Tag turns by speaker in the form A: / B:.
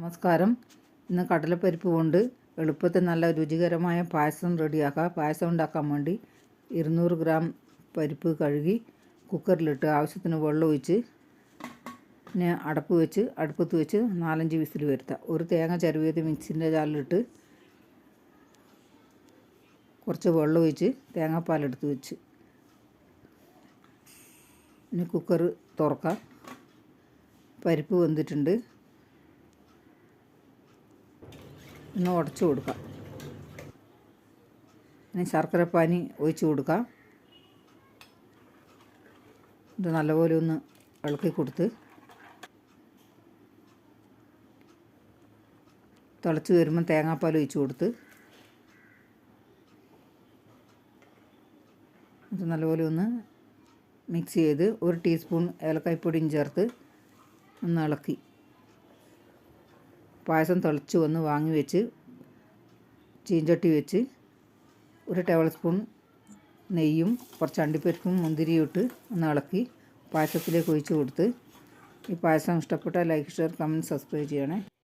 A: നമസ്കാരം. ഇന്ന് കടലപ്പരിപ്പ് കൊണ്ട് എളുപ്പത്തിൽ നല്ല രുചികരമായ പായസം റെഡിയാക്കാം. പായസം ഉണ്ടാക്കാൻ വേണ്ടി 200 ഗ്രാം പരിപ്പ് കഴുകി കുക്കറിലിട്ട് ആവശ്യത്തിന് വെള്ളം ഒഴിച്ച് പിന്നെ അടുപ്പത്ത് വെച്ച് 4-5 വിസിൽ വരുത്താം. ഒരു തേങ്ങ ചിരവിയത് മിക്സിൻ്റെ ജാറിലിട്ട് കുറച്ച് വെള്ളം ഒഴിച്ച് തേങ്ങാപ്പാലെടുത്ത് വെച്ച് ഇനി കുക്കർ തുറക്കാം. പരിപ്പ് വെന്തിട്ടുണ്ട്. ഒന്ന് ഉടച്ചു കൊടുക്കാം. ഇനി ശർക്കരപ്പാനി ഒഴിച്ച് കൊടുക്കാം. ഇത് നല്ലപോലെ ഒന്ന് ഇളക്കി കൊടുത്ത് തിളച്ച് വരുമ്പോൾ തേങ്ങാപ്പാൽ ഒഴിച്ച് കൊടുത്ത് ഇത് നല്ലപോലെ ഒന്ന് മിക്സ് ചെയ്ത് 1 ടീസ്പൂൺ ഏലക്കായ്പ്പൊടിയും ചേർത്ത് ഒന്ന് ഇളക്കി പായസം തിളച്ച് വന്ന് വാങ്ങി വെച്ച് ചീഞ്ചട്ടി വെച്ച് 1 ടേബിൾ സ്പൂൺ നെയ്യും കുറച്ച് അണ്ടിപ്പരിപ്പും മുന്തിരിയും ഇട്ട് ഒന്ന് ഇളക്കി പായസത്തിലേക്ക് ഒഴിച്ച് കൊടുത്ത് ഈ പായസം ഇഷ്ടപ്പെട്ടാൽ ലൈക്ക്, ഷെയർ, കമൻറ്റ്, സബ്സ്ക്രൈബ് ചെയ്യണേ.